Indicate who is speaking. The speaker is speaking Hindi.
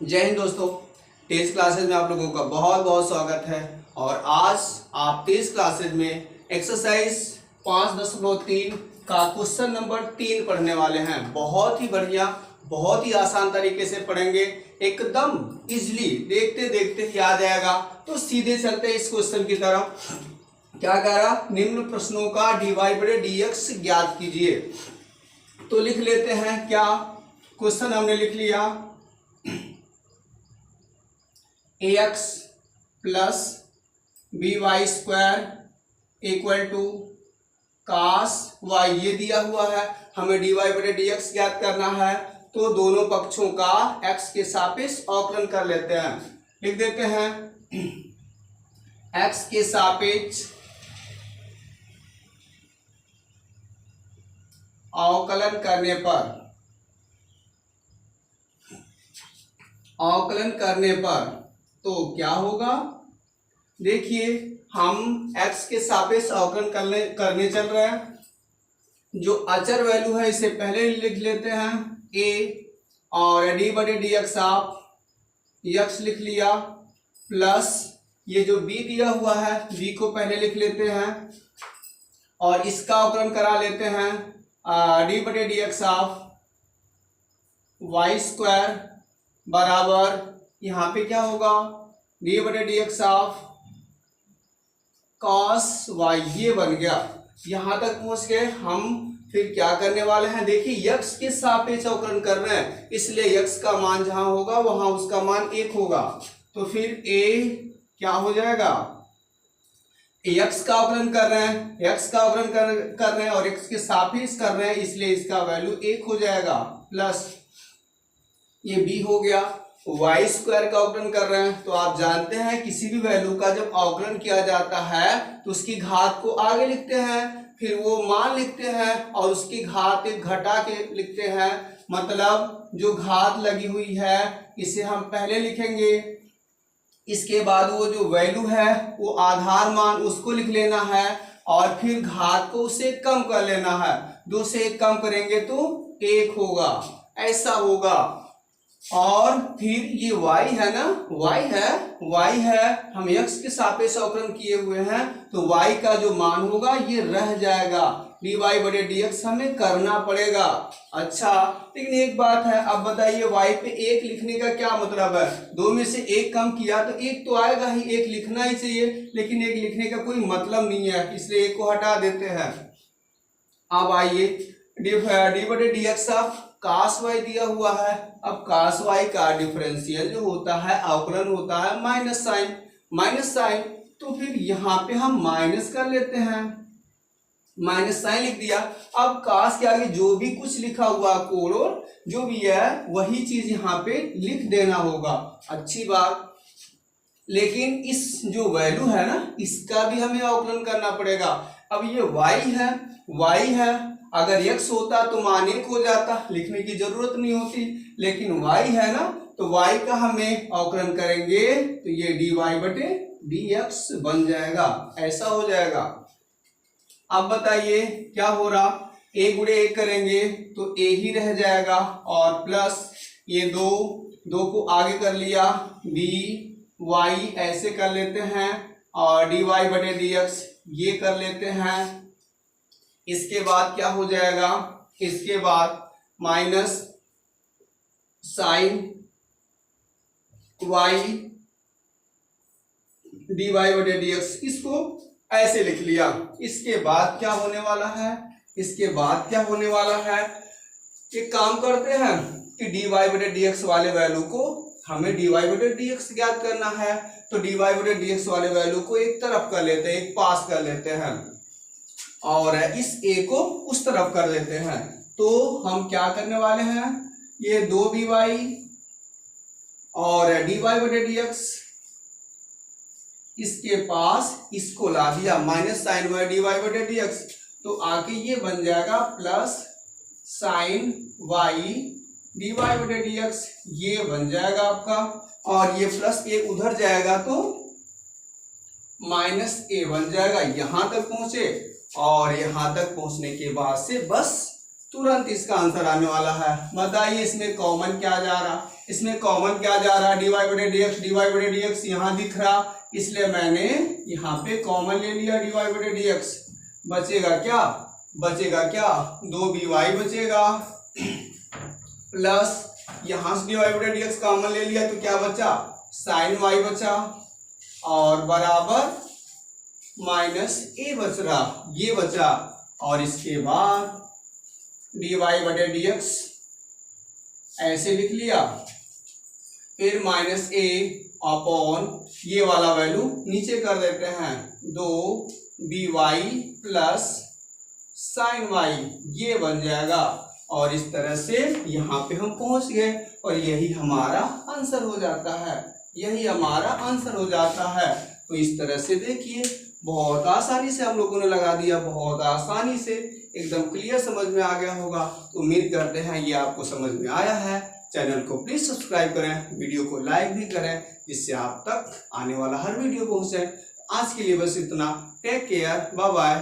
Speaker 1: जय हिंद दोस्तों। टेस्ट क्लासेज में आप लोगों का बहुत बहुत स्वागत है। और आज आप टेस्ट क्लासेज में एक्सरसाइज 5.3 का क्वेश्चन नंबर 3 पढ़ने वाले हैं। बहुत ही बढ़िया, बहुत ही आसान तरीके से पढ़ेंगे, एकदम इजली, देखते देखते ही आ जाएगा। तो सीधे चलते हैं इस क्वेश्चन की तरफ। क्या कह रहा, निम्न प्रश्नों का dy/dx ज्ञात कीजिए। तो लिख लेते हैं, क्या क्वेश्चन हमने लिख लिया, ax plus by² equal to cos y, ये दिया हुआ है। हमें dy/dx ज्ञात करना है, तो दोनों पक्षों का x के सापेक्ष अवकलन कर लेते हैं। लिख देते हैं, x के सापेक्ष अवकलन करने पर तो क्या होगा, देखिए हम x के सापेक्ष अवकलन करने चल रहे हैं। जो अचर वैल्यू है इसे पहले लिख लेते हैं a, और dy/dx आप x लिख लिया, प्लस ये जो b दिया हुआ है b को पहले लिख लेते हैं और इसका अवकलन करा लेते हैं। dy/dx ऑफ y² बराबर, यहाँ पे क्या होगा, dy/dx ऑफ cos y, ये बन गया। यहाँ तक पहुंच गए हम। फिर क्या करने वाले हैं, देखिए x के सापेक्ष अवकलन कर रहे हैं, इसलिए x का मान जहां होगा वहां उसका मान 1 होगा। तो फिर a क्या हो जाएगा, x का अवकलन कर रहे हैं, x का अवकलन कर रहे हैं और x के सापेक्ष कर रहे हैं, इसलिए इसका वैल्यू 1 हो जाएगा। प्लस ये b हो गया, y² का अवकलन कर रहे हैं। तो आप जानते हैं किसी भी वैल्यू का जब अवकलन किया जाता है तो उसकी घात को आगे लिखते हैं, फिर वो मान लिखते हैं और उसकी घात एक घटा के लिखते हैं। मतलब जो घात लगी हुई है इसे हम पहले लिखेंगे, इसके बाद वो जो वैल्यू है वो आधार मान उसको लिख लेना है और फिर घात को उसे कम कर लेना है। 2 से 1 कम करेंगे तो 1 होगा, ऐसा होगा। और फिर ये y है ना, y है, हम x के सापेक्ष अवकलन किए हुए हैं, तो y का जो मान होगा ये रह जाएगा। dy/dx हमें करना पड़ेगा। अच्छा, लेकिन एक बात है, अब बताइए y पे 1 लिखने का क्या मतलब है। 2 में से 1 कम किया तो 1 तो आएगा ही, 1 लिखना ही चाहिए, लेकिन 1 लिखने का कोई मतलब नहीं है, इसलिए 1 को हटा देते हैं। अब आइए, dy/dx ऑफ cos y दिया हुआ है। अब cos y का डिफरेंशियल जो होता है, अवकलन होता है माइनस साइन, तो फिर यहाँ पे हम माइनस कर लेते हैं, माइनस साइन लिख दिया। अब cos के आगे जो भी कुछ लिखा हुआ कोण जो भी है वही चीज यहाँ पे लिख देना होगा। अच्छी बात, लेकिन इस जो वैल्यू है ना इसका भी हमें अवकलन करना पड़ेगा। अब ये y है, अगर x होता तो मान 1 हो जाता, लिखने की जरूरत नहीं होती, लेकिन y है ना, तो y का हमें अवकलन करेंगे तो ये dy/dx बन जाएगा, ऐसा हो जाएगा। अब बताइए क्या हो रहा, a गुणे 1 करेंगे तो a ही रह जाएगा और प्लस ये 2 को आगे कर लिया, dy ऐसे कर लेते हैं और dy/dx ये कर लेते हैं। इसके बाद क्या हो जाएगा, इसके बाद माइनस साइन y dy/dx, इसको ऐसे लिख लिया। इसके बाद क्या होने वाला है, एक काम करते हैं कि dy/dx वाले वैल्यू को हमें dy/dx ज्ञात करना है, तो dy/dx वाले वैल्यू को एक तरफ कर लेते हैं, एक पास कर लेते हैं और इस a को उस तरफ कर लेते हैं। तो हम क्या करने वाले हैं, ये 2by और dy/dx इसके पास इसको ला दिया, माइनस साइन y dy/dx, तो आके ये बन जाएगा प्लस साइन y dy/dx, ये बन जाएगा आपका, और ये प्लस a उधर जाएगा तो माइनस a बन जाएगा। यहां तक पहुंचे और यहां तक पहुंचने के बाद से बस तुरंत इसका आंसर आने वाला है। बताइए इसमें कॉमन क्या जा रहा, इसमें कॉमन क्या जा रहा है, dy बटे dx, dy बटे dx यहाँ दिख रहा, इसलिए मैंने यहाँ पे कॉमन ले लिया dy बटे dx। बचेगा क्या, बचेगा क्या, 2by बचेगा प्लस यहाँ से dy बटे dx कॉमन ले लिया तो क्या बचा, sin y बचा और बराबर माइनस a बच रहा, ये बचा। और इसके बाद dy बटे dx ऐसे लिख लिया, फिर माइनस a अपॉन ये वाला वैल्यू नीचे कर देते हैं, 2by प्लस साइन y, ये बन जाएगा। और इस तरह से यहाँ पे हम पहुंच गए और यही हमारा आंसर हो जाता है, यही हमारा आंसर हो जाता है। तो इस तरह से देखिए बहुत आसानी से हम लोगों ने लगा दिया, बहुत आसानी से एकदम क्लियर समझ में आ गया होगा। तो उम्मीद करते हैं ये आपको समझ में आया है। चैनल को प्लीज सब्सक्राइब करें, वीडियो को लाइक भी करें जिससे आप तक आने वाला हर वीडियो पहुंचे। आज के लिए बस इतना, टेक केयर, बाय बाय।